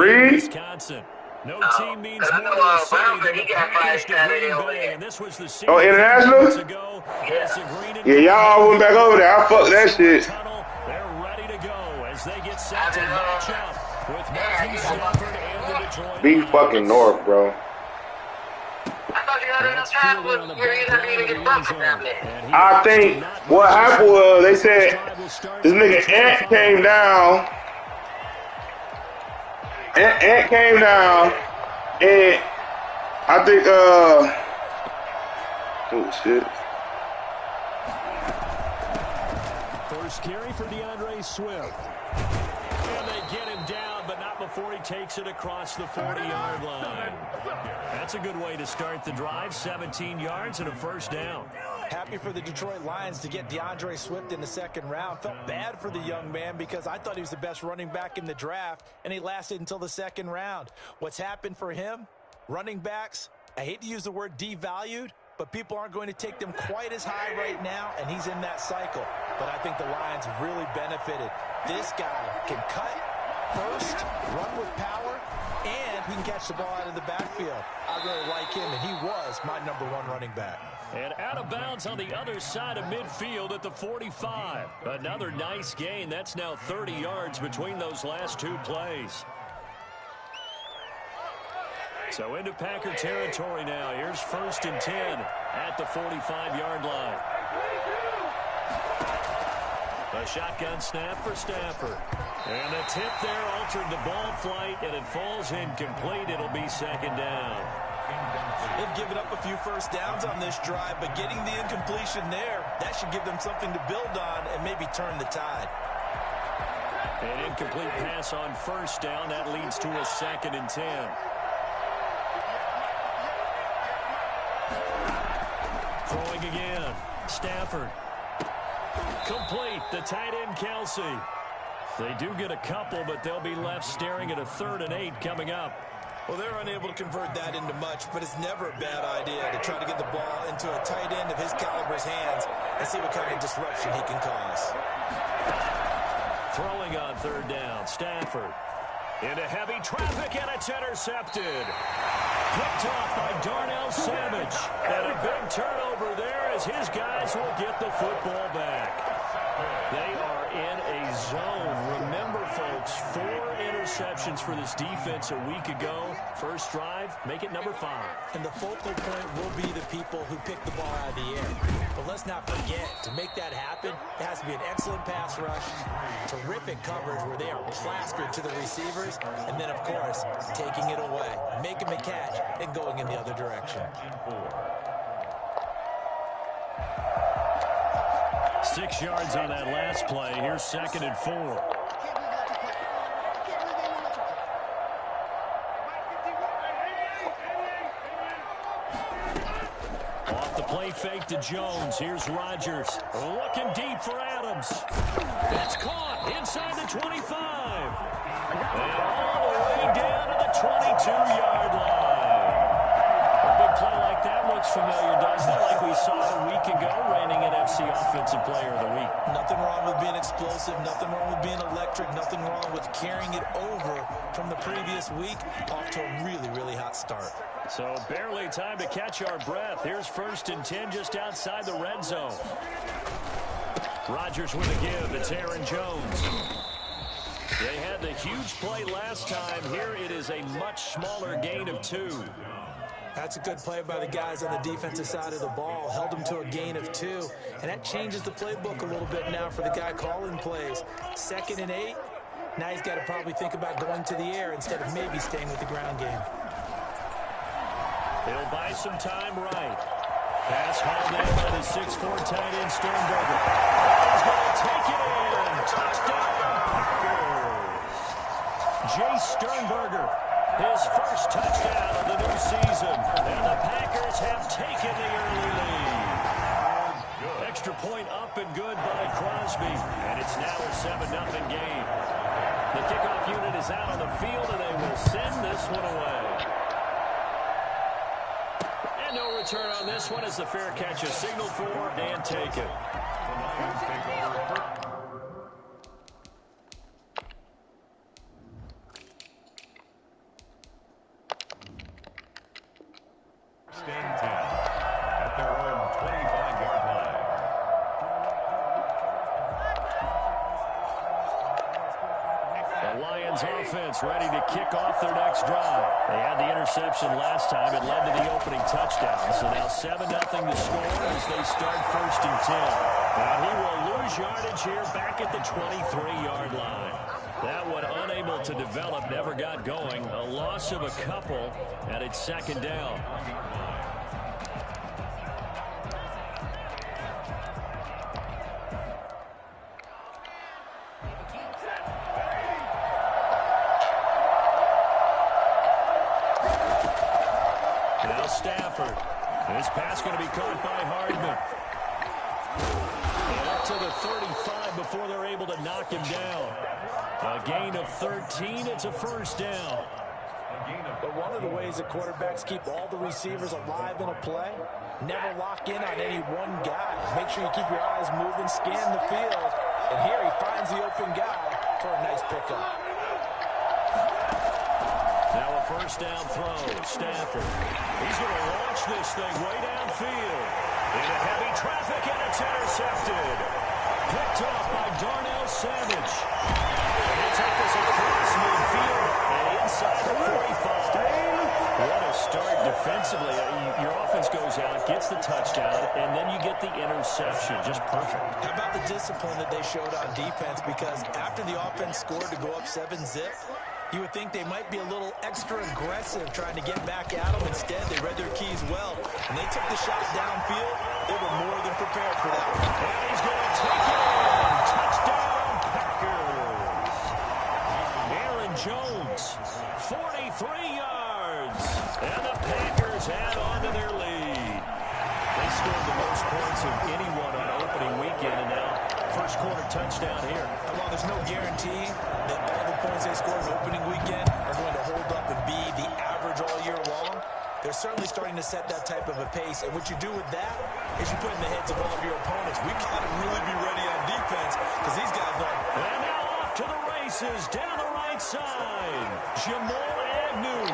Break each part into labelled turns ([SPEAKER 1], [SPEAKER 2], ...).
[SPEAKER 1] Reed?
[SPEAKER 2] Wisconsin. No team means more to the city than the Packers to Green Bay, and this was the scene
[SPEAKER 1] international?
[SPEAKER 2] Ago,
[SPEAKER 1] Yeah, y'all went back over there. I fuck that shit.
[SPEAKER 2] They're ready to go as they get set to match up with Matthew Stafford and the Detroit
[SPEAKER 1] Be fucking North, bro. I think what happened was they said this nigga Ant came down. Ant came down, and I think oh shit.
[SPEAKER 2] First carry for DeAndre Swift. And they get him down, but not before he takes it across the 40-yard line. That's a good way to start the drive. 17 yards and a first down.
[SPEAKER 3] Happy for the Detroit Lions to get DeAndre Swift in the second round. Felt bad for the young man because I thought he was the best running back in the draft, and he lasted until the second round. What's happened for him? Running backs, I hate to use the word devalued, but people aren't going to take them quite as high right now, and he's in that cycle. But I think the Lions really benefited. This guy can cut first, run with power, and he can catch the ball out of the backfield. I really like him, and he was my #1 running back.
[SPEAKER 2] And out of bounds on the other side of midfield at the 45. Another nice gain. That's now 30 yards between those last two plays. So into Packer territory now. Here's 1st and 10 at the 45-yard line. A shotgun snap for Stafford. And the tip there altered the ball flight, and it falls incomplete. It'll be second down.
[SPEAKER 3] They've given up a few first downs on this drive, but getting the incompletion there, that should give them something to build on and maybe turn the tide.
[SPEAKER 2] An incomplete pass on first down. That leads to a 2nd and 10. Throwing again. Stafford. Complete. The tight end, Kelsey. They do get a couple, but they'll be left staring at a 3rd and 8 coming up.
[SPEAKER 3] Well, they're unable to convert that into much, but it's never a bad idea to try to get the ball into a tight end of his caliber's hands and see what kind of disruption he can cause.
[SPEAKER 2] Throwing on 3rd down, Stafford. Into heavy traffic, and it's intercepted. Picked off by Darnell Savage. And a big turnover there as his guys will get the football back. They are in a zone. Remember, folks, 4 interceptions for this defense a week ago. First drive, make it number 5.
[SPEAKER 3] And the focal point will be the people who pick the ball out of the air. But let's not forget, to make that happen, it has to be an excellent pass rush, terrific coverage where they are plastered to the receivers, and then, of course, taking it away, making the catch, and going in the other direction.
[SPEAKER 2] 6 yards on that last play. Here's 2nd and 4. Off the play fake to Jones. Here's Rodgers. Looking deep for Adams. It's caught inside the 25. And all the way down to the 22-yard line. A big play like that looks familiar, doesn't it? Like we saw a week ago, reigning NFC Offensive Player of the Week.
[SPEAKER 3] Nothing wrong with being explosive, nothing wrong with being electric, nothing wrong with carrying it over from the previous week off to a really, really hot start.
[SPEAKER 2] So barely time to catch our breath. Here's 1st and 10 just outside the red zone. Rodgers with a give. It's Aaron Jones. They had the huge play last time. Here it is a much smaller gain of 2.
[SPEAKER 3] That's a good play by the guys on the defensive side of the ball. Held them to a gain of 2. And that changes the playbook a little bit now for the guy calling plays. 2nd and 8. Now he's got to probably think about going to the air instead of maybe staying with the ground game.
[SPEAKER 2] He'll buy some time right. Pass hauled in by the 6'4" tight end Sternberger. He's going to take it in. Touchdown, Packers. Jay Sternberger, his first touchdown of the new season. And the Packers have taken the early lead. Extra point up and good by Crosby. And it's now a 7-0 game. The kickoff unit is out on the field, and they will send this one away. And no return on this one as the fair catch is signaled for and taken. offense ready to kick off their next drive. They had the interception last time. It led to the opening touchdown. So now 7-0 to score as they start 1st and 10. And he will lose yardage here back at the 23-yard line. That one unable to develop, never got going. A loss of a couple, and it's 2nd down. Now Stafford. This pass going to be caught by Hardman. And up to the 35 before they're able to knock him down. A gain of 13. It's a 1st down.
[SPEAKER 3] But one of the ways that quarterbacks keep all the receivers alive in a play, never lock in on any one guy. Make sure you keep your eyes moving, scan the field. And here he finds the open guy for a nice pickup.
[SPEAKER 2] Now a 1st down throw. Stafford. He's going to launch this thing way downfield. Into heavy traffic, and it's intercepted. Picked off by Darnell Savage. He'll take this across midfield and inside the 45. What a start defensively. Your offense goes out, gets the touchdown, and then you get the interception. Just perfect.
[SPEAKER 3] How about the discipline that they showed on defense? Because after the offense scored to go up 7-zip, you would think they might be a little extra aggressive trying to get back at them. Instead, they read their keys well. And they took the shot downfield. They were more than prepared for that.
[SPEAKER 2] And he's going to take it in. Touchdown, Packers. Aaron Jones, 43 yards. And the Packers add on to their lead. They scored the most points of anyone on opening weekend, and now 1st quarter touchdown here.
[SPEAKER 3] While there's no guarantee that all the points they scored in opening weekend are going to hold up and be the average all year long, they're certainly starting to set that type of a pace. And what you do with that is you put in the heads of all of your opponents. We've got to really be ready on defense because these guys know.
[SPEAKER 2] And now off to the races down the right side. Jamal Agnew.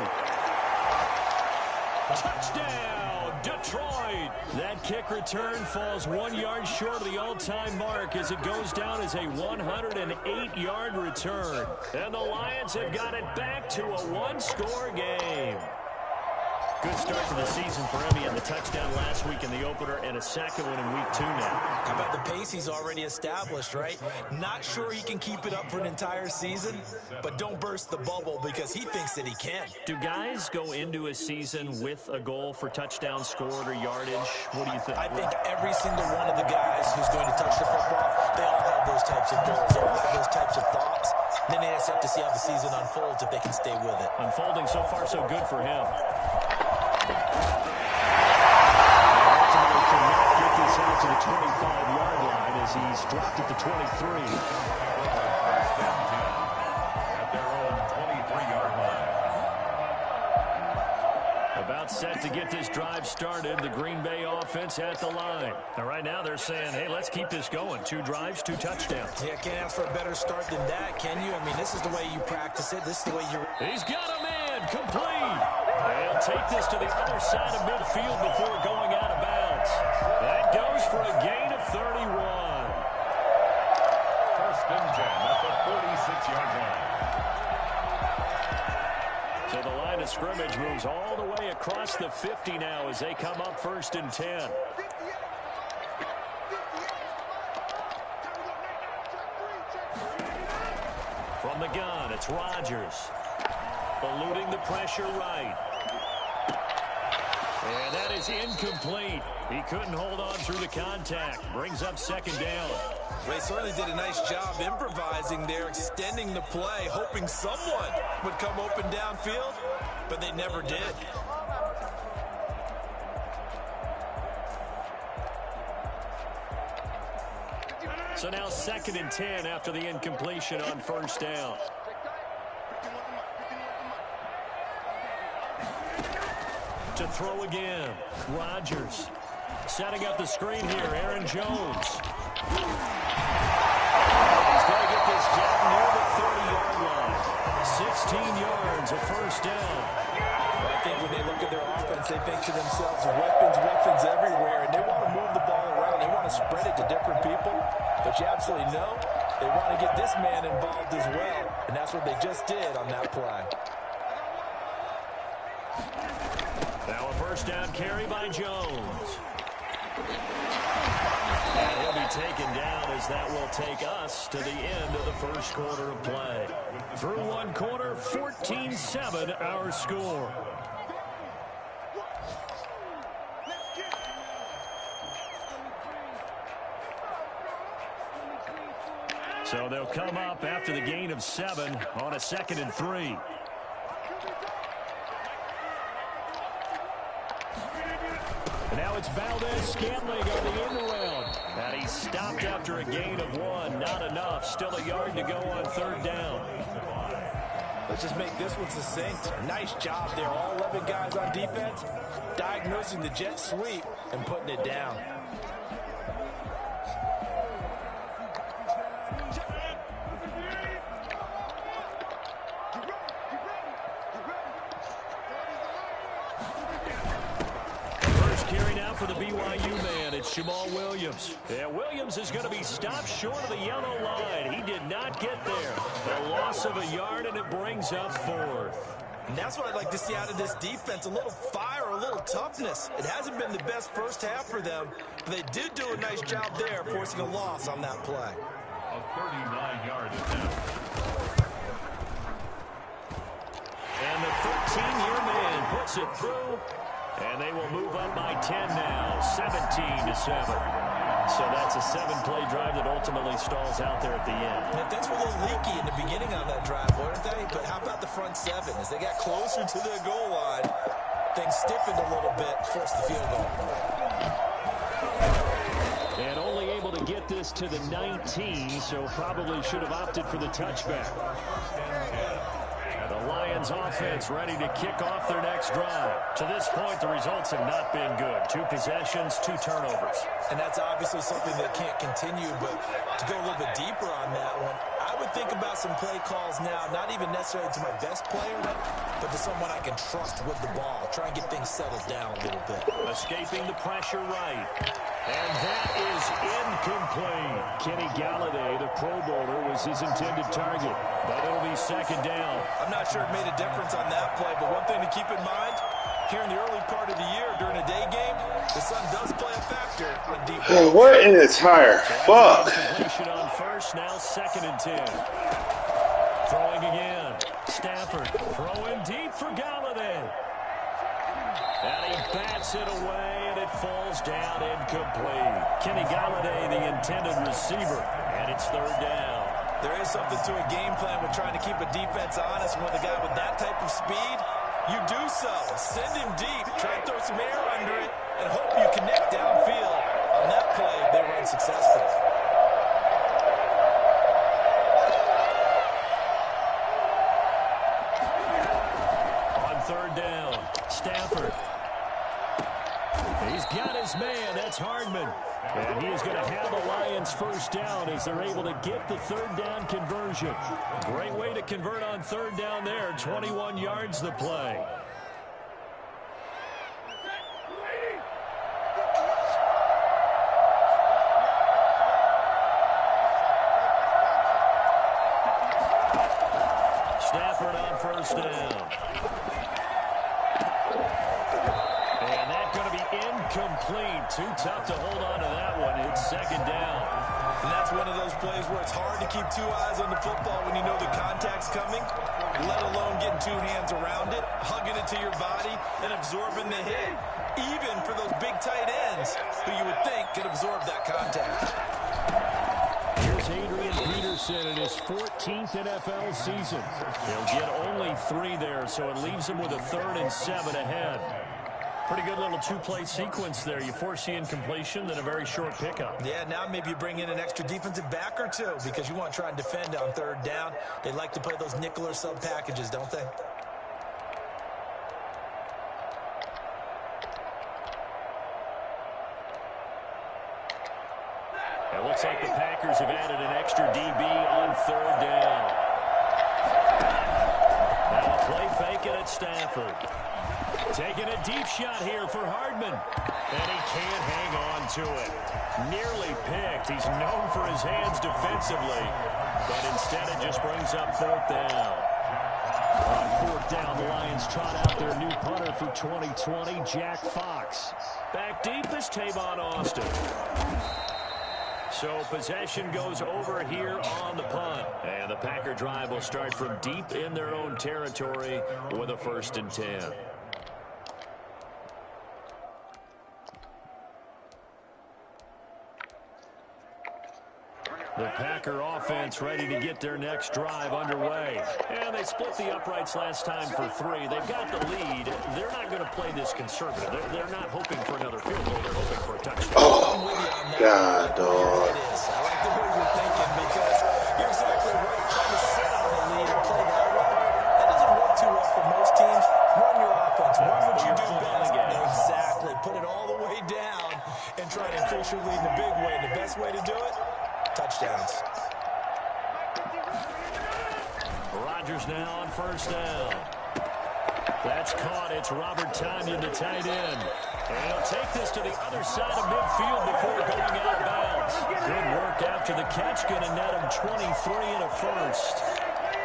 [SPEAKER 2] Touchdown, Detroit. That kick return falls 1 yard short of the all-time mark as it goes down as a 108-yard return. And the Lions have got it back to a 1-score game. Good start to the season for Emmy, and the touchdown last week in the opener and a 2nd one in week 2 now.
[SPEAKER 3] How about the pace he's already established, right? Not sure he can keep it up for an entire season, but don't burst the bubble because he thinks that he can.
[SPEAKER 2] Do guys go into a season with a goal for touchdowns scored or yardage? What do you think?
[SPEAKER 3] I think every single one of the guys who's going to touch the football, they all have those types of goals. They all have those types of thoughts. Then they just have to see how the season unfolds if they can stay with it.
[SPEAKER 2] Unfolding so far so good for him. Out to the 25-yard line as he's dropped at the 23.
[SPEAKER 4] At their own 23-yard line.
[SPEAKER 2] About set to get this drive started. The Green Bay offense at the line. And right now they're saying, hey, let's keep this going. 2 drives, 2 touchdowns.
[SPEAKER 3] Yeah, can't ask for a better start than that, can you? I mean, this is the way you practice it. This is the way you...
[SPEAKER 2] He's got a man complete. They'll take this to the other side of midfield before going out of bounds. That goes for a gain of 31.
[SPEAKER 4] 1st and 10 at the 46-yard line.
[SPEAKER 2] So the line of scrimmage moves all the way across the 50 now as they come up 1st and 10. From the gun, it's Rodgers. Eluding the pressure right. And that is incomplete. He couldn't hold on through the contact. Brings up 2nd down.
[SPEAKER 3] They certainly did a nice job improvising there, extending the play, hoping someone would come open downfield, but they never did.
[SPEAKER 2] So now 2nd and 10 after the incompletion on 1st down. To throw again, Rodgers. Setting up the screen here, Aaron Jones. He's going to get this down near the 30-yard line. 16 yards, a 1st down.
[SPEAKER 3] Well, I think when they look at their offense, they think to themselves, weapons everywhere, and they want to move the ball around. They want to spread it to different people. But you absolutely know They want to get this man involved as well, and that's what they just did on that play.
[SPEAKER 2] Now a first down carry by Jones. And he'll be taken down as that will take us to the end of the first quarter of play. Through one quarter, 14-7 our score. So they'll come up after the gain of 7 on a 2nd and 3. And now it's Valdez-Scantling on the end around. And he stopped after a gain of 1. Not enough. Still a yard to go on 3rd down.
[SPEAKER 3] Let's just make this one succinct. Nice job there. All 11 guys on defense diagnosing the jet sweep and putting it down.
[SPEAKER 2] For the BYU man, it's Jamal Williams. Yeah, Williams is going to be stopped short of the yellow line. He did not get there. A loss of a yard, and it brings up 4th.
[SPEAKER 3] And that's what I'd like to see out of this defense. A little fire, a little toughness. It hasn't been the best first half for them, but they did do a nice job there, forcing a loss on that play.
[SPEAKER 4] A 39-yard attempt.
[SPEAKER 2] And the 13-year man puts it through. And they will move up by 10 now, 17-7. So that's a 7-play drive that ultimately stalls out there at the end.
[SPEAKER 3] And things were a little leaky in the beginning on that drive, weren't they? But how about the front 7? As they got closer to the goal line, things stiffened a little bit, forced the field goal.
[SPEAKER 2] And only able to get this to the 19, so probably should have opted for the touchback. The Lions offense ready to kick off their next drive. To this point, the results have not been good. 2 possessions, 2 turnovers.
[SPEAKER 3] And that's obviously something that can't continue, but to go a little bit deeper on that one, I would think about some play calls now, not even necessarily to my best player, but to someone I can trust with the ball. Try and get things settled down a little bit.
[SPEAKER 2] Escaping the pressure right. And that is incomplete. Kenny Galladay, the Pro Bowler, was his intended target. But it'll be 2nd down.
[SPEAKER 3] I'm not sure it made a difference on that play, but one thing to keep in mind, here in the early part of the year during a day game, the sun does play a factor on defense.
[SPEAKER 1] What in the tire? Fuck.
[SPEAKER 2] Completion on first, now 2nd and 10. Throwing again. Stafford throwing deep for Galladay. And he bats it away, and it falls down incomplete. Kenny Galladay, the intended receiver, and it's 3rd down.
[SPEAKER 3] There is something to a game plan with trying to keep a defense honest. With a guy with that type of speed, you do so. Send him deep, try and throw some air under it, and hope you connect downfield. On that play, they were unsuccessful.
[SPEAKER 2] On 3rd down, Stafford. He's got his man. That's Hardman. And he is going to have the Lions first down as they're able to get the 3rd down conversion. Great way to convert on 3rd down there. 21 yards the play. Stafford on first down. And that's going to be incomplete. Too tough to hold on to that one. It's 2nd down.
[SPEAKER 3] And that's one of those plays where it's hard to keep 2 eyes on the football when you know the contact's coming, let alone getting 2 hands around it, hugging it to your body, and absorbing the hit, even for those big tight ends who you would think could absorb that contact.
[SPEAKER 2] Here's Adrian Peterson in his 14th NFL season. He'll get only 3 there, so it leaves him with a 3rd and 7 ahead. Pretty good little 2-play sequence there. You force the incompletion, then a very short pickup.
[SPEAKER 3] Yeah, now maybe you bring in an extra defensive back or 2 because you want to try and defend on 3rd down. They like to play those nickel or sub packages, don't they?
[SPEAKER 2] It looks like the Packers have added an extra DB on 3rd down. Now a play fake it at Stafford. Taking a deep shot here for Hardman. And he can't hang on to it. Nearly picked. He's known for his hands defensively. But instead it just brings up 4th down. On 4th down, the Lions trot out their new punter for 2020, Jack Fox. Back deep is Tavon Austin. So possession goes over here on the punt. And the Packer drive will start from deep in their own territory with a 1st and 10. The Packer offense ready to get their next drive underway. And they split the uprights last time for 3. They've got the lead. They're not going to play this conservative. They're not hoping for another field goal. They're hoping for a touchdown.
[SPEAKER 1] Oh, God, dog.
[SPEAKER 3] I like the way you're thinking because you're exactly right. Trying to sit on the lead and play that way, that doesn't work too well for most teams. Run your offense. Run what you do best. Exactly. Put it all the way down and try to increase your lead in a big way. And the best way to do it? Touchdowns.
[SPEAKER 2] Rodgers now on 1st down. That's caught. It's Robert Tonyan, the tight end. And he'll take this to the other side of midfield before going out of bounds. Good work after the catch. Going to net him 23 and a 1st.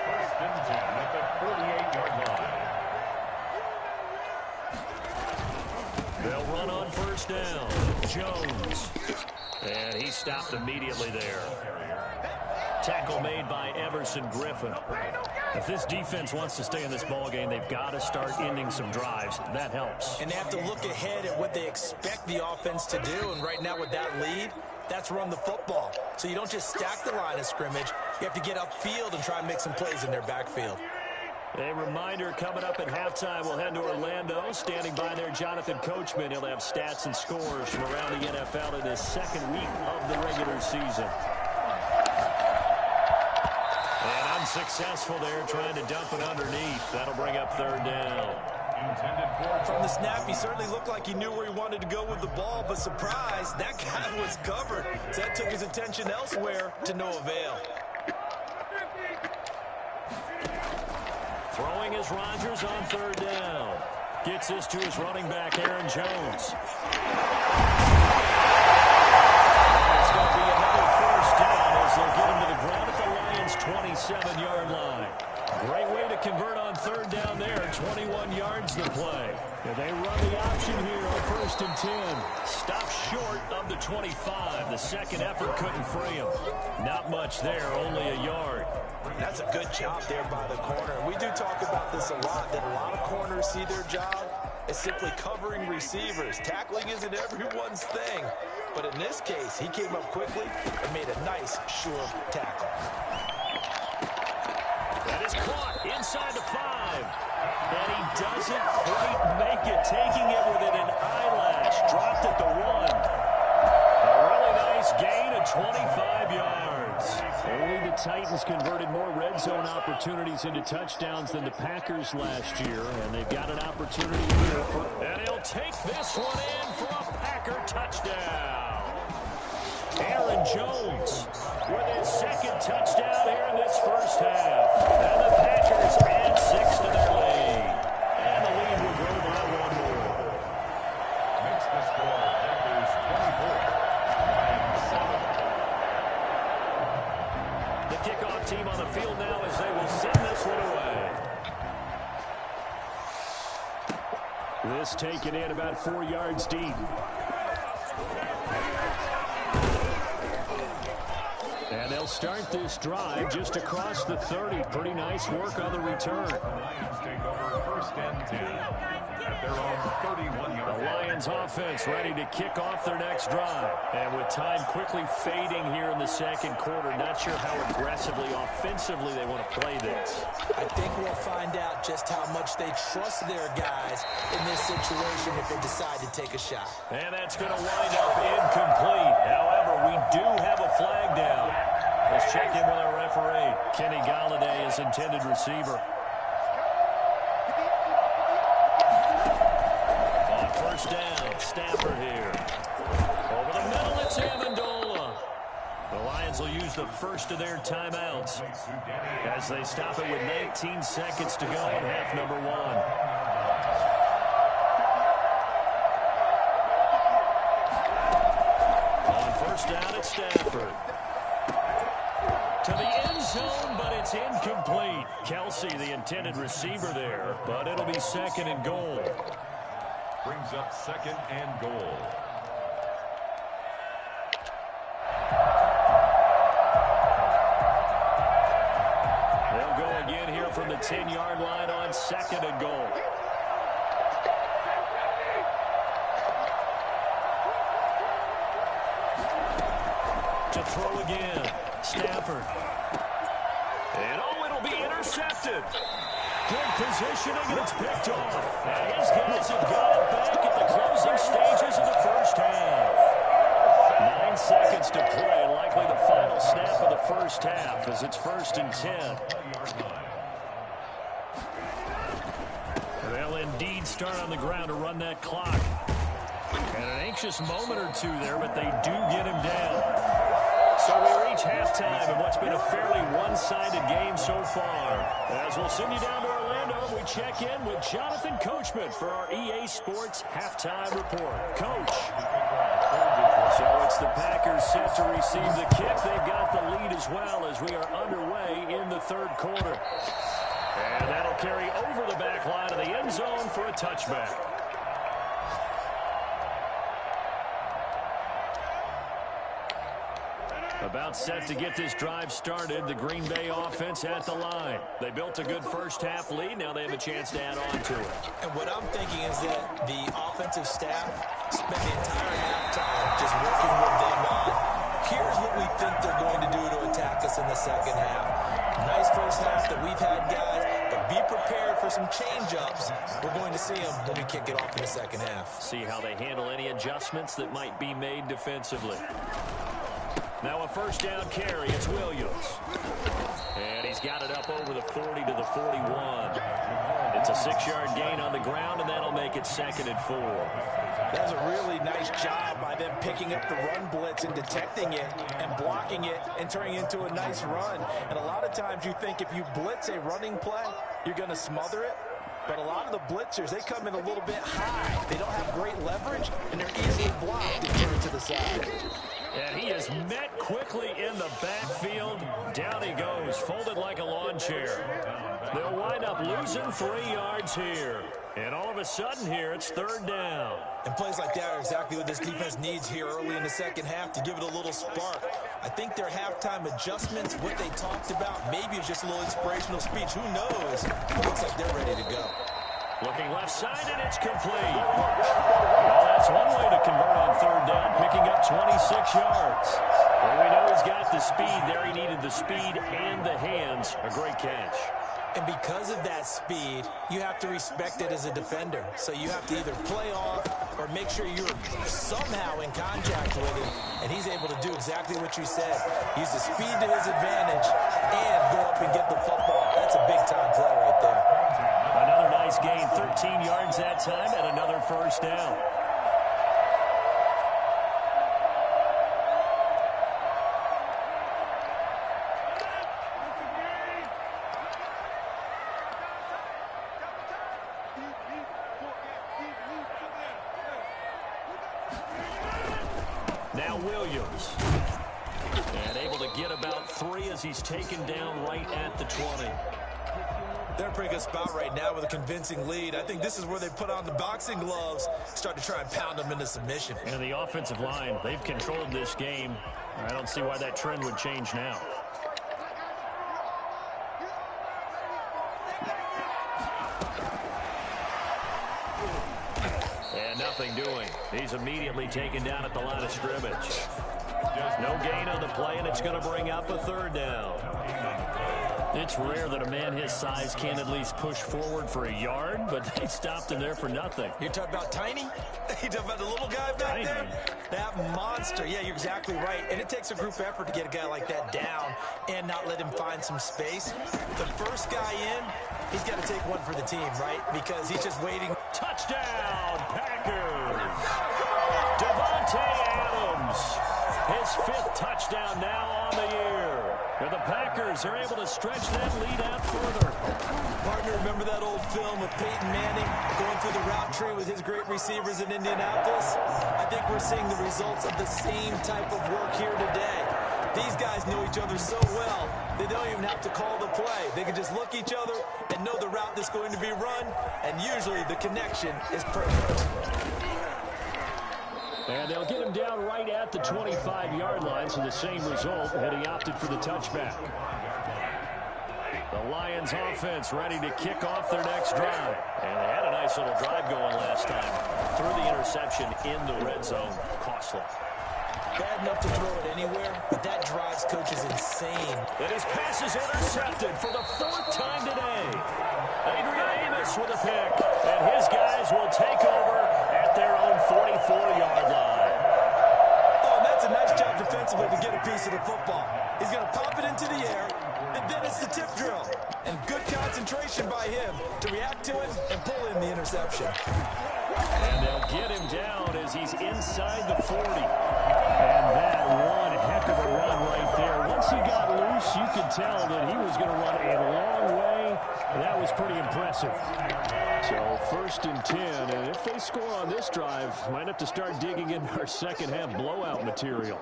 [SPEAKER 4] 1st and 10 at the 48-yard line.
[SPEAKER 2] They'll run on 1st down. Jones. And he stopped immediately there. Tackle made by Everson Griffin. If this defense wants to stay in this ballgame, they've got to start ending some drives. That helps.
[SPEAKER 3] And they have to look ahead at what they expect the offense to do. And right now with that lead, that's run the football. So you don't just stack the line of scrimmage. You have to get upfield and try and make some plays in their backfield.
[SPEAKER 2] A reminder, coming up at halftime, we'll head to Orlando. Standing by there, Jonathan Coachman. He'll have stats and scores from around the NFL in his 2nd week of the regular season. And unsuccessful there, trying to dump it underneath. That'll bring up 3rd down.
[SPEAKER 3] From the snap, he certainly looked like he knew where he wanted to go with the ball, but surprise, that guy was covered. So that took his attention elsewhere to no avail.
[SPEAKER 2] Throwing is Rodgers on 3rd down. Gets this to his running back, Aaron Jones. It's going to be another 1st down as they'll get him to the ground at the Lions' 27-yard line. Great way to convert on 3rd down there. 21 yards to play. And they run the option here on 1st and 10. Stop short of the 25. The second effort couldn't free him. Not much there, only a yard.
[SPEAKER 3] That's a good job there by the corner. We do talk about this a lot, that a lot of corners see their job as simply covering receivers. Tackling isn't everyone's thing. But in this case, he came up quickly and made a nice, sure tackle.
[SPEAKER 2] That is caught inside the 5. And he doesn't quite make it. Taking it within an eyelash. Dropped at the 1. A really nice gain of 25 yards. Only the Titans converted more red zone opportunities into touchdowns than the Packers last year. And they've got an opportunity here. And he'll take this one in for a Packer touchdown. Aaron Jones with his 2nd touchdown here in this 1st half. And the Packers add 6 to their lead. And the lead will grow by 1 more.
[SPEAKER 4] Makes the score Packers 24, Lions 7.
[SPEAKER 2] The kickoff team on the field now as they will send this one away. This taken in about 4 yards deep. And they'll start this drive just across the 30. Pretty nice work on the return.
[SPEAKER 4] The Lions take over 1st and 10 at their own 31-yard line.
[SPEAKER 2] The Lions offense ready to kick off their next drive. And with time quickly fading here in the 2nd quarter, not sure how aggressively, offensively they want to play this.
[SPEAKER 3] I think we'll find out just how much they trust their guys in this situation if they decide to take a shot.
[SPEAKER 2] And that's going to wind up incomplete. However, we do have a flag down. Let's check in with our referee. Kenny Galladay is intended receiver. On 1st down, Stafford here. Over the middle, it's Amendola. The Lions will use the first of their timeouts as they stop it with 19 seconds to go in half number 1. Stafford. To the end zone, but it's incomplete. Kelsey, the intended receiver there, but it'll be 2nd and goal.
[SPEAKER 4] Brings up 2nd and goal.
[SPEAKER 2] They'll go again here from the 10-yard line on 2nd and goal. To throw again, Stafford. And it'll be intercepted. Good positioning, and it's picked off. And his guys have got it back at the closing stages of the first half. 9 seconds to play, and likely the final snap of the first half as it's 1st and 10. They'll indeed start on the ground to run that clock. And an anxious moment or two there, but they do get him down. So we reach halftime in what's been a fairly one-sided game so far. As we'll send you down to Orlando, we check in with Jonathan Coachman for our EA Sports Halftime Report. Coach. So it's the Packers set to receive the kick. They've got the lead as well as we are underway in the 3rd quarter. And that'll carry over the back line of the end zone for a touchback. About set to get this drive started, the Green Bay offense at the line. They built a good first-half lead. Now they have a chance to add on to it.
[SPEAKER 3] And what I'm thinking is that the offensive staff spent the entire halftime just working with them on, here's what we think they're going to do to attack us in the second half. Nice first half that we've had, guys, but be prepared for some change-ups. We're going to see them when we kick it off in the second half.
[SPEAKER 2] See how they handle any adjustments that might be made defensively. Now a first down carry, it's Williams. And he's got it up over the 40 to the 41. It's a 6-yard gain on the ground, and that'll make it 2nd and 4.
[SPEAKER 3] That was a really nice job by them picking up the run blitz and detecting it and blocking it and turning it into a nice run. And a lot of times you think if you blitz a running play, you're going to smother it. But a lot of the blitzers, they come in a little bit high. They don't have great leverage, and they're easily blocked and turned to the side.
[SPEAKER 2] And he is met quickly in the backfield. Down he goes, folded like a lawn chair. They'll wind up losing 3 yards here. And all of a sudden here, it's 3rd down.
[SPEAKER 3] And plays like that are exactly what this defense needs here early in the second half to give it a little spark. I think their halftime adjustments, what they talked about, maybe it's just a little inspirational speech. Who knows? It looks like they're ready to go.
[SPEAKER 2] Looking left side, and it's complete. Well, that's one way to convert on 3rd down, picking up 26 yards. Well, we know he's got the speed there. He needed the speed and the hands. A great catch.
[SPEAKER 3] And because of that speed, you have to respect it as a defender. So you have to either play off or make sure you're somehow in contact with him. And he's able to do exactly what you said. Use the speed to his advantage and go up and get the football. That's a big-time play right there.
[SPEAKER 2] Another nice gain, 13 yards that time, and another first down. Now Williams. And able to get about 3 as he's taken down right at the 20.
[SPEAKER 3] They're in a pretty good spot right now with a convincing lead. I think this is where they put on the boxing gloves, start to try and pound them into submission.
[SPEAKER 2] And the offensive line, they've controlled this game. I don't see why that trend would change now. And nothing doing. He's immediately taken down at the line of scrimmage. No gain on the play, and it's going to bring up a 3rd down. It's rare that a man his size can at least push forward for a yard, but they stopped him there for nothing.
[SPEAKER 3] You're talking about Tiny? You're talking about the little guy back there? That monster. Yeah, you're exactly right. And it takes a group effort to get a guy like that down and not let him find some space. The first guy in, he's got to take one for the team, right? Because he's just waiting.
[SPEAKER 2] Touchdown, Packers! Davante Adams, his 5th touchdown now on the year. And the Packers are able to stretch that lead out further.
[SPEAKER 3] Partner, remember that old film of Peyton Manning going through the route tree with his great receivers in Indianapolis? I think we're seeing the results of the same type of work here today. These guys know each other so well, they don't even have to call the play. They can just look each other and know the route that's going to be run, and usually the connection is perfect.
[SPEAKER 2] And they'll get him down right at the 25-yard line, so the same result, and he opted for the touchback. The Lions offense ready to kick off their next drive. And they had a nice little drive going last time. Threw the interception in the red zone. Costly.
[SPEAKER 3] Bad enough to throw it anywhere, but that drives coaches insane.
[SPEAKER 2] And his pass is intercepted for the 4th time today. Adrian Amos with a pick. And his guys will take over at their own 44-yard line.
[SPEAKER 3] Oh, and that's a nice job defensively to get a piece of the football. He's going to pop it into the air, and then it's the tip drill. And good concentration by him to react to it and pull in the interception.
[SPEAKER 2] And they'll get him down as he's inside the 40. And that one heck of a run right there. Once he got loose, you could tell that he was going to run a long way. That was pretty impressive. So 1st and 10, and if they score on this drive, might have to start digging into our second half blowout material.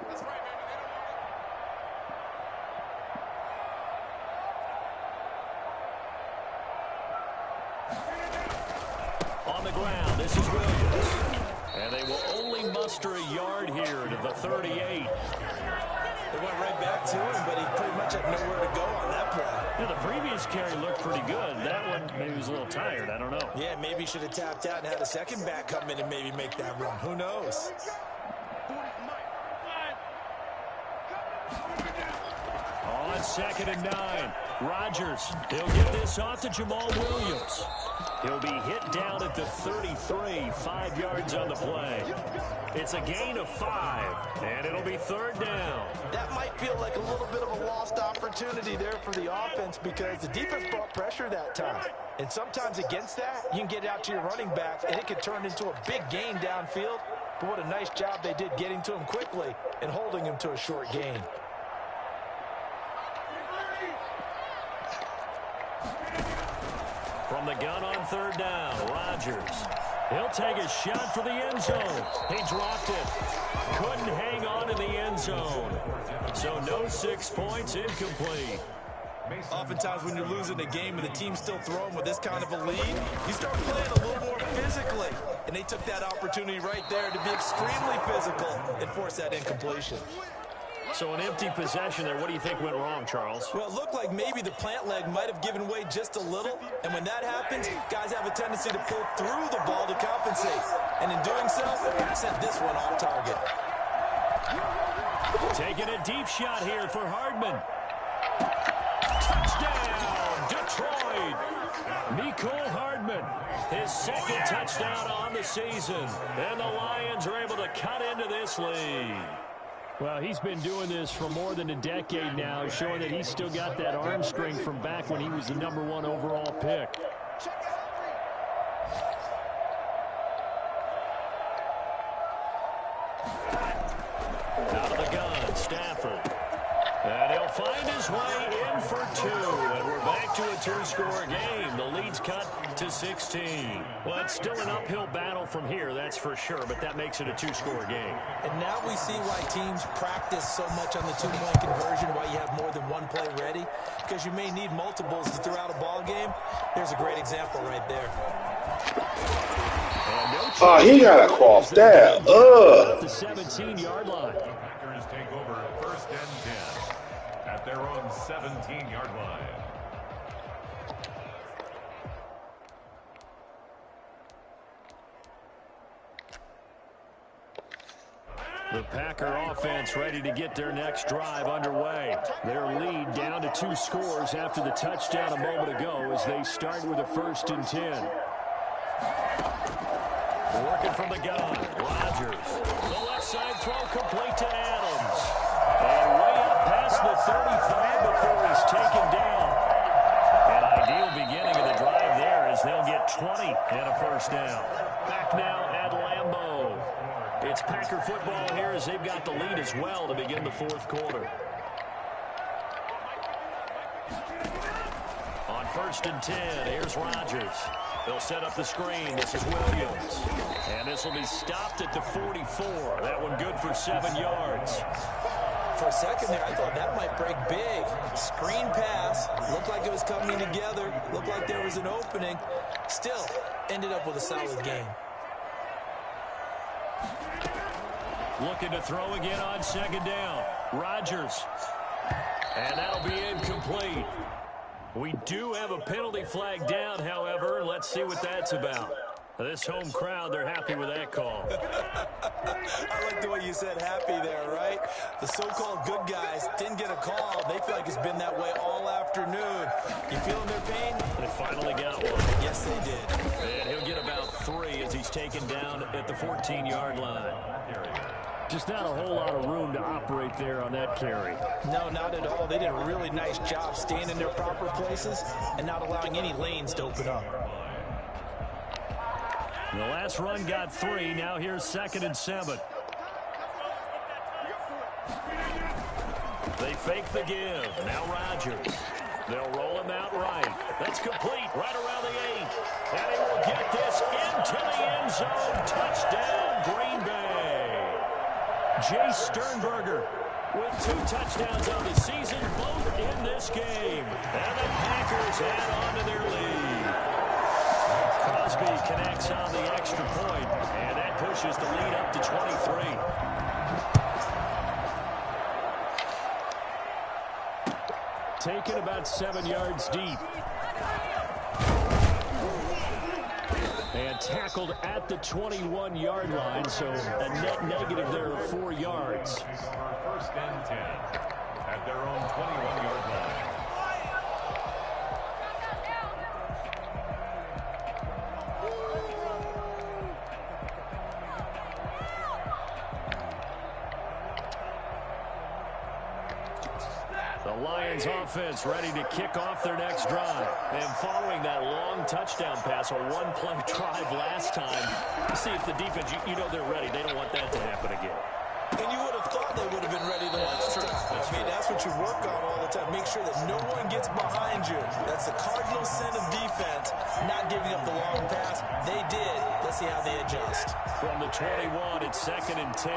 [SPEAKER 2] On the ground, this is Williams. And they will only muster a yard here to the 38.
[SPEAKER 3] They went right back to him, but he pretty much had nowhere to go on that play.
[SPEAKER 2] Yeah, the previous carry looked pretty good. That one maybe was a little tired. I don't know.
[SPEAKER 3] Yeah, maybe he should have tapped out and had a second back come in and maybe make that run. Who knows?
[SPEAKER 2] On 2nd and 9, Rodgers. He'll get this off to Jamal Williams. He'll be hit down at the 33, 5 yards on the play. It's a gain of 5, and it'll be 3rd down.
[SPEAKER 3] That might feel like a little bit of a lost opportunity there for the offense because the defense brought pressure that time. And sometimes against that, you can get out to your running back, and it could turn into a big gain downfield. But what a nice job they did getting to him quickly and holding him to a short gain.
[SPEAKER 2] From the gun on 3rd down, Rodgers. He'll take a shot for the end zone. He dropped it. Couldn't hang on in the end zone. So no 6 points, incomplete.
[SPEAKER 3] Oftentimes when you're losing a game and the team's still throwing with this kind of a lead, you start playing a little more physically. And they took that opportunity right there to be extremely physical and force that incompletion.
[SPEAKER 2] So an empty possession there. What do you think went wrong, Charles?
[SPEAKER 3] Well, it looked like maybe the plant leg might have given way just a little. And when that happens, guys have a tendency to pull through the ball to compensate. And in doing so, sent this one off target.
[SPEAKER 2] Taking a deep shot here for Hardman. Touchdown, Detroit. Mecole Hardman, his 2nd touchdown on the season. And the Lions are able to cut into this lead. Well, he's been doing this for more than a decade now, showing that he's still got that arm strength from back when he was the #1 overall pick. Out of the gun, Stafford. And he'll find his way in for 2. And we're back to a 2-score game. The lead's cut to 16. Well, it's still an uphill battle from here, that's for sure, but that makes it a 2-score game.
[SPEAKER 3] And now we see why teams practice so much on the 2-point conversion, why you have more than one play ready, because you may need multiples throughout a ball game. Here's a great example right there.
[SPEAKER 1] Oh, he got across that.
[SPEAKER 2] The 17-yard line.
[SPEAKER 4] Packers take over 1st and 10 at their own 17-yard line.
[SPEAKER 2] The Packer offense ready to get their next drive underway. Their lead down to 2 scores after the touchdown a moment ago as they start with a 1st and 10. Working from the gun, Rodgers. The left side throw complete to Adams. And way up past the 35 before he's taken down. An ideal beginning of the drive there as they'll get 20 and a 1st down. Back now at Lambeau. It's Packer football here as they've got the lead as well to begin the 4th quarter. first and 10. Here's Rodgers. They'll set up the screen. This is Williams. And this will be stopped at the 44. That one good for 7 yards.
[SPEAKER 3] For a second there, I thought that might break big. Screen pass. Looked like it was coming together. Looked like there was an opening. Still, ended up with a solid game.
[SPEAKER 2] Looking to throw again on second down. Rodgers. And that'll be incomplete. We do have a penalty flag down, however. Let's see what that's about. This home crowd, they're happy with that call.
[SPEAKER 3] I like the way you said happy there, right? The so-called good guys didn't get a call. They feel like it's been that way all afternoon. You feeling their pain?
[SPEAKER 2] They finally got one.
[SPEAKER 3] Yes, they did.
[SPEAKER 2] And he'll get about 3 as he's taken down at the 14-yard line. Just not a whole lot of room to operate there on that carry.
[SPEAKER 3] No, not at all. They did a really nice job staying in their proper places and not allowing any lanes to open up.
[SPEAKER 2] The last run got 3. Now here's 2nd and 7. They fake the give. Now Rodgers. They'll roll him out right. That's complete right around the 8. And he will get this into the end zone. Touchdown, Green Bay. Jace Sternberger with 2 touchdowns on the season, both in this game. And the Packers add on to their lead. Crosby connects on the extra point, and that pushes the lead up to 23. Taken about 7 yards deep. And tackled at the 21-yard line, so a net negative there of 4 yards.
[SPEAKER 4] First and 10 at their own 21-yard line.
[SPEAKER 2] The Lions offense ready to kick off their next drive. And following that long touchdown pass, a one-play drive last time, see if the defense, you know they're ready. They don't want that to happen again.
[SPEAKER 3] And you would have thought they would have been ready the last time. That's what you work on all the time. Make sure that no one gets behind you. That's the cardinal sin of defense, not giving up the long pass. They did. Let's see how they adjust.
[SPEAKER 2] From the 21, it's 2nd and 10.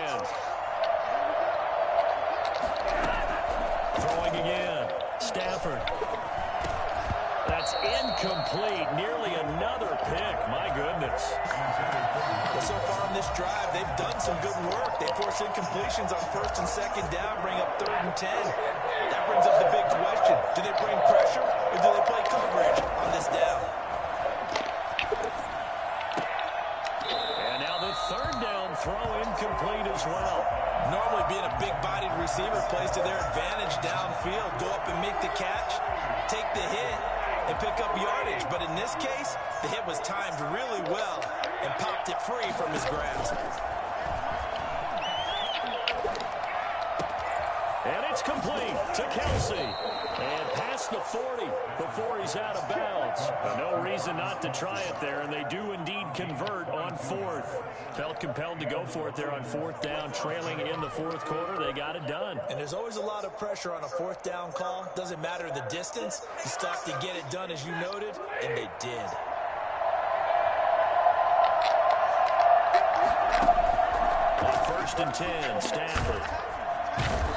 [SPEAKER 2] Throwing again. Stafford. That's incomplete. Nearly another pick. My goodness.
[SPEAKER 3] Well, so far on this drive, they've done some good work. They force incompletions on 1st and 2nd down, bring up 3rd and 10. That brings up the big question. Do they bring pressure or do they play coverage on this down?
[SPEAKER 2] And now the 3rd down throw incomplete as well.
[SPEAKER 3] Normally being a big-bodied receiver plays to their advantage downfield. Go up and make the catch, take the hit, and pick up yardage. But in this case, the hit was timed really well and popped it free from his grasp.
[SPEAKER 2] And it's complete to Kelsey. And past the 40 before he's out of bounds. No reason not to try it there, and they do indeed convert on 4th. Felt compelled to go for it there on 4th down, trailing in the 4th quarter. They got it done.
[SPEAKER 3] And there's always a lot of pressure on a 4th down call. Doesn't matter the distance. You still have to get it done, as you noted, and they did.
[SPEAKER 2] On 1st and 10, Stafford.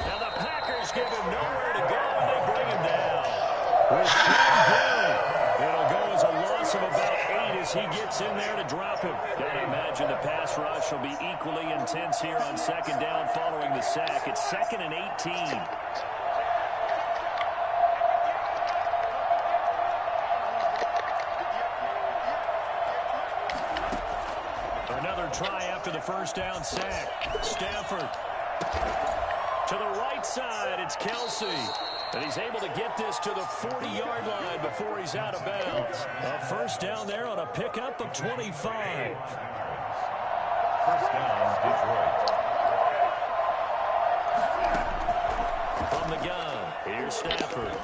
[SPEAKER 2] Now the Packers give him nowhere to go, and they bring him down. With it'll go as a loss of about 8 as he gets in there to drop him. Gotta imagine the pass rush will be equally intense here on 2nd down following the sack. It's 2nd and 18. Another try after the 1st down sack. Stafford. To the right side, it's Kelsey. And he's able to get this to the 40-yard line before he's out of bounds. A 1st down there on a pickup of 25.
[SPEAKER 4] First down, Detroit.
[SPEAKER 2] From the gun, here's Stafford.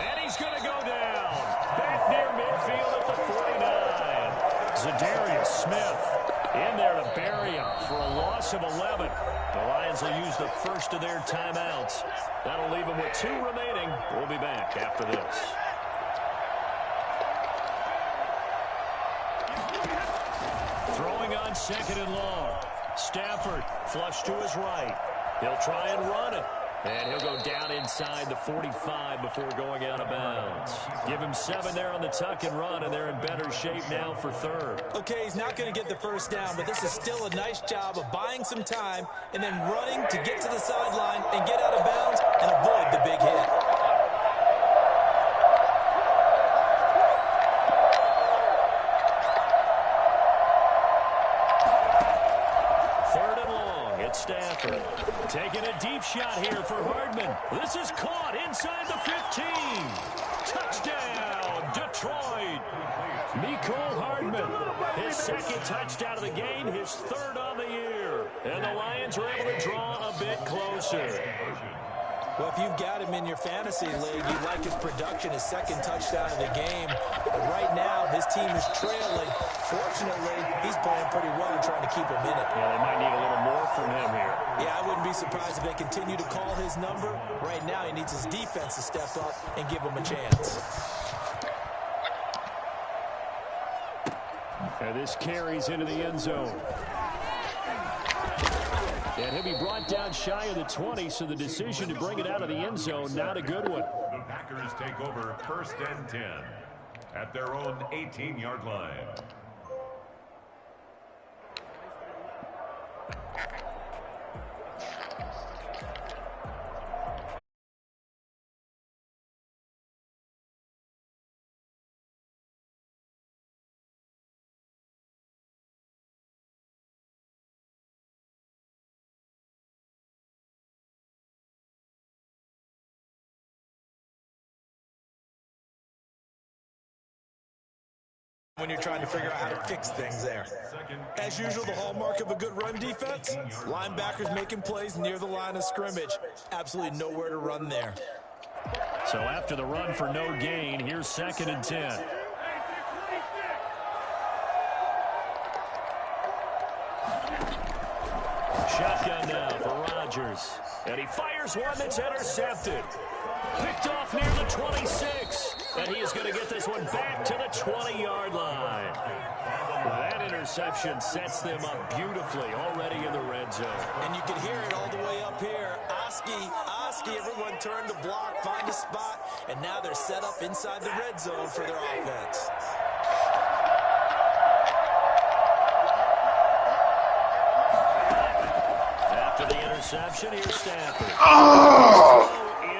[SPEAKER 2] And he's going to go down. Back near midfield at the 49. Zadarius Smith in there to bury him for a loss of 11. The Lions will use the first of their timeouts. That'll leave them with 2 remaining. We'll be back after this. second and long. Stafford flush to his right. He'll try and run it. And he'll go down inside the 45 before going out of bounds. Give him 7 there on the tuck and run, and they're in better shape now for third.
[SPEAKER 3] Okay, he's not going to get the first down, but this is still a nice job of buying some time and then running to get to the sideline and get out of bounds and avoid the big hit.
[SPEAKER 2] Third and long, it's Stafford. Taking a deep shot here for Hardman. This is caught inside the 15. Touchdown, Detroit. Mecole Hardman, his second touchdown of the game, his third on the year. And the Lions are able to draw a bit closer.
[SPEAKER 3] Well, if you've got him in your fantasy league, you like his production, his second touchdown of the game. But right now, his team is trailing. Fortunately, he's playing pretty well and trying to keep him in it.
[SPEAKER 2] Yeah, they might need a little more from him here.
[SPEAKER 3] Yeah, I wouldn't be surprised if they continue to call his number. Right now, he needs his defense to step up and give him a chance.
[SPEAKER 2] And this carries into the end zone. And he'll be brought down shy of the 20, so the decision to bring it out of the end zone, not a good one.
[SPEAKER 4] The Packers take over 1st and 10 at their own 18-yard line.
[SPEAKER 3] When you're trying to figure out how to fix things there. As usual, the hallmark of a good run defense, linebackers making plays near the line of scrimmage. Absolutely nowhere to run there.
[SPEAKER 2] So after the run for no gain, here's 2nd and 10. Shotgun now for Rodgers. And he fires one that's intercepted. Picked off near the 26. And he is going to get this one back to the 20-yard line. That interception sets them up beautifully already in the red zone.
[SPEAKER 3] And you can hear it all the way up here. Oski, everyone turned the block, find a spot, and now they're set up inside the red zone for their offense.
[SPEAKER 2] After the interception, here's Stafford.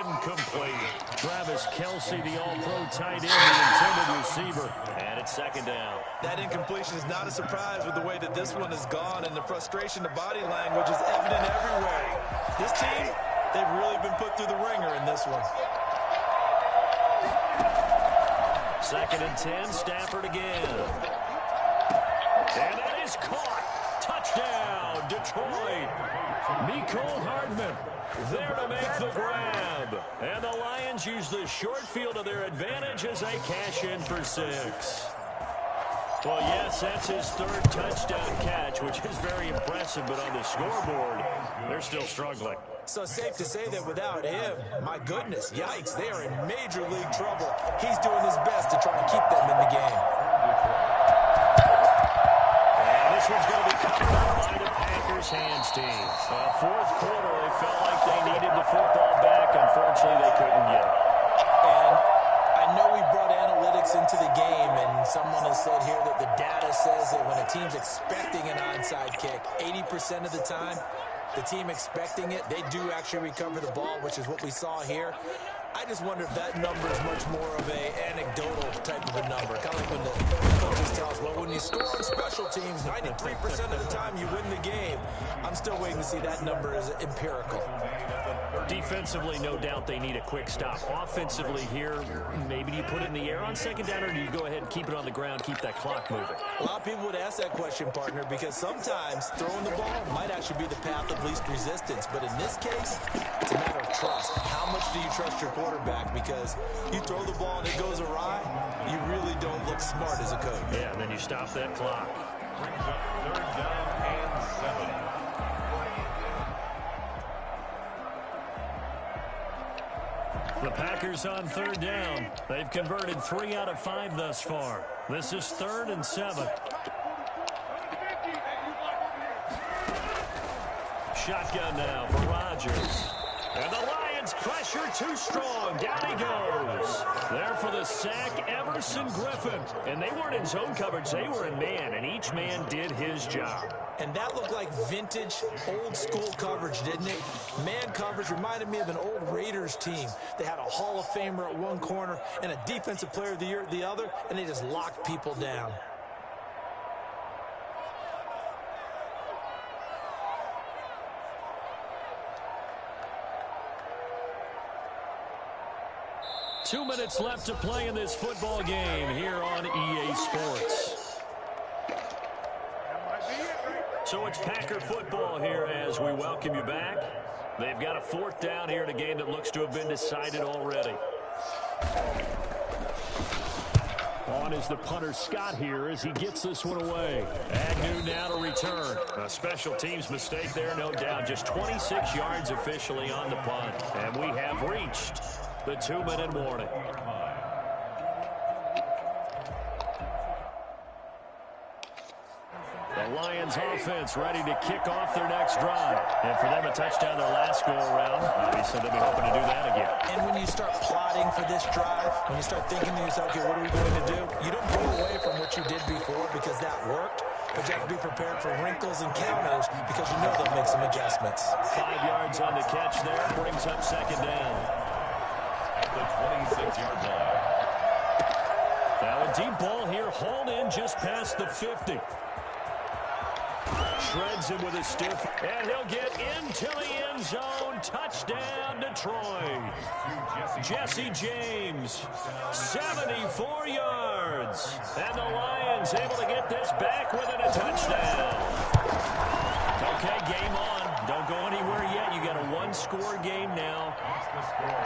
[SPEAKER 2] Incomplete. Travis Kelce, the all-pro tight end, the intended receiver. And it's 2nd down.
[SPEAKER 3] That incompletion is not a surprise with the way that this one has gone, and the frustration, the body language is evident everywhere. This team, they've really been put through the ringer in this one.
[SPEAKER 2] 2nd and 10, Stafford again. And that is caught. Touchdown, Detroit. Mecole Hardman there to make the grab. And the Lions use the short field to their advantage as they cash in for 6. Well, yes, that's his 3rd touchdown catch, which is very impressive, but on the scoreboard, they're still struggling.
[SPEAKER 3] So safe to say that without him, my goodness, yikes, they are in major league trouble. He's doing his best to try to keep them in the game.
[SPEAKER 2] And this one's going to be covered up by the Packers hands team. 4th quarter, they felt like they needed the football back. Unfortunately, they couldn't get it.
[SPEAKER 3] And I know we brought analytics into the game, and someone has said here that the data says that when a team's expecting an onside kick, 80% of the time, the team expecting it, they do actually recover the ball, which is what we saw here. I just wonder if that number is much more of a anecdotal type of a number. Kind of like when the coaches tell us, well, when you score on special teams, 93% of the time you win the game. I'm still waiting to see that number as empirical.
[SPEAKER 2] Defensively, no doubt they need a quick stop. Offensively here, maybe do you put it in the air on 2nd down, or do you go ahead and keep it on the ground, keep that clock moving?
[SPEAKER 3] A lot of people would ask that question, partner, because sometimes throwing the ball might actually be the path of least resistance. But in this case, it's a matter of trust. How much do you trust your quarterback? Because you throw the ball and it goes awry, you really don't look smart as a coach.
[SPEAKER 2] Yeah, and then you stop that clock.
[SPEAKER 4] Brings up 3rd down and 7.
[SPEAKER 2] The Packers on 3rd down. They've converted 3 out of 5 thus far. This is 3rd and 7. shotgun now for Rodgers. And the Lions pressure too strong. Down he goes. There for the sack, Everson Griffin. And they weren't in zone coverage. They were in man, and each man did his job.
[SPEAKER 3] And that looked like vintage, old-school coverage, didn't it? Man coverage reminded me of an old Raiders team. They had a Hall of Famer at one corner and a Defensive Player of the Year at the other, and they just locked people down.
[SPEAKER 2] Two minutes left to play in this football game here on EA Sports. So it's Packer football here as we welcome you back. They've got a fourth down here in a game that looks to have been decided already. On is the punter Scott here as he gets this one away. Agnew now to return. A special teams mistake there, no doubt. Just 26 yards officially on the punt. And we have reached the 2-minute warning. The Lions offense ready to kick off their next drive. And for them a touchdown their last go-around. Obviously they'll be hoping to do that again.
[SPEAKER 3] And when you start plotting for this drive, when you start thinking to yourself, okay, what are we going to do? You don't go away from what you did before because that worked. But you have to be prepared for wrinkles and counters because you know they'll make some adjustments.
[SPEAKER 2] 5 yards on the catch there. Brings up second down.
[SPEAKER 4] At the 26-yard line.
[SPEAKER 2] Now a deep ball here, hauled in just past the 50. Shreds him with a stiff, and he'll get into the end zone. Touchdown, Detroit. Jesse James, 74 yards. And the Lions able to get this back within a touchdown. Okay, game on. Don't go anywhere yet. You got a one-score game now.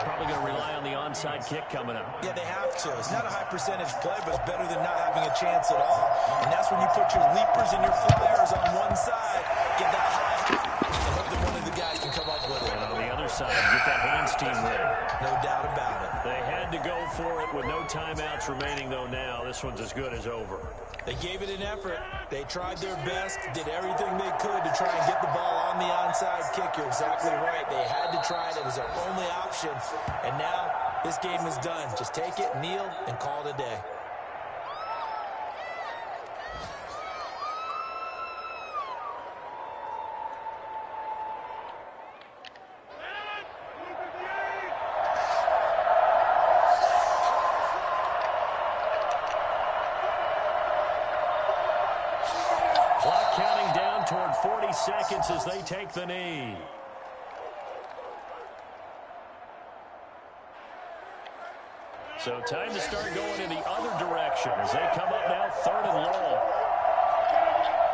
[SPEAKER 2] Probably going to rely on the onside kick coming up.
[SPEAKER 3] Yeah, they have to. It's not a high-percentage play, but it's better than not having a chance at all. And that's when you put your leapers and your flyers on one side, get that high, and hope that one of the guys can come up with it.
[SPEAKER 2] And on the other side, get that hands team ready.
[SPEAKER 3] No doubt about it.
[SPEAKER 2] They had to go for it with no timeouts remaining, though, now. This one's as good as over.
[SPEAKER 3] They gave it an effort. They tried their best, did everything they could to try and get the ball on the onside kick. You're exactly right. They had to try it. It was their only option. And now this game is done. Just take it, kneel, and call it a day.
[SPEAKER 2] Clock counting down toward 40 seconds as they take the knee. So time to start going in the other direction as they come up now 3rd and long.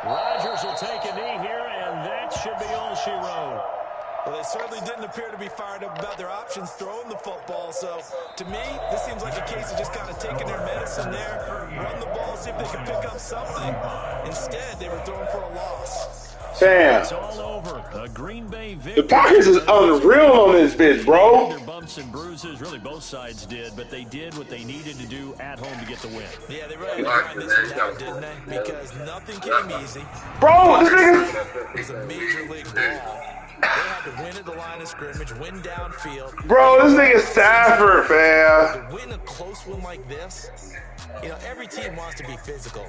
[SPEAKER 2] Rodgers will take a knee here, and that should be all she wrote.
[SPEAKER 3] Well, they certainly didn't appear to be fired up about their options throwing the football. So, to me, this seems like a case of just kind of taking their medicine there, run the ball, see if they can pick up something. Instead, they were throwing for a loss.
[SPEAKER 1] Fam,
[SPEAKER 2] It's all over. A Green Bay
[SPEAKER 1] the
[SPEAKER 2] victory.
[SPEAKER 1] Packers is unreal on this bitch, bro.
[SPEAKER 2] Their bumps and bruises, really both sides did, but they did what they needed to do at home to get the win.
[SPEAKER 3] Yeah, they really had to grind this one out, didn't they? Because nothing came easy.
[SPEAKER 1] Bro, this nigga,
[SPEAKER 3] It was a major league ball. They had to win at the line of scrimmage, win downfield.
[SPEAKER 1] bro, this nigga Stafford, fam.
[SPEAKER 3] To win a close one like this, you know, every team wants to be physical.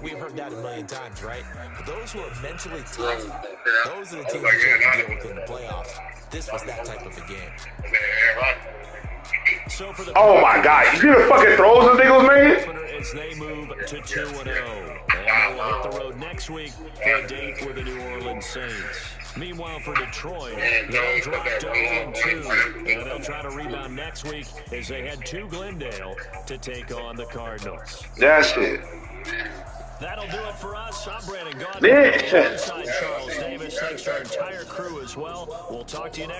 [SPEAKER 3] We've heard that a million times, right? But those who are mentally tough, those are the teams that you have to deal with in the playoffs. This was that type of a game.
[SPEAKER 2] So for the
[SPEAKER 1] Oh my god, you see the fucking throws this nigga was making?
[SPEAKER 2] as they move to 2-0. And they will hit the road next week for a date with the New Orleans Saints. Meanwhile, for Detroit, they'll drop to 0-2. And they'll try to rebound next week as they head to Glendale to take on the Cardinals.
[SPEAKER 1] That shit.
[SPEAKER 2] That'll do it for us. I'm Brandon Gaudin.
[SPEAKER 1] Yeah.
[SPEAKER 2] Alongside Charles Davis. Thanks to our entire crew as well. We'll talk to you next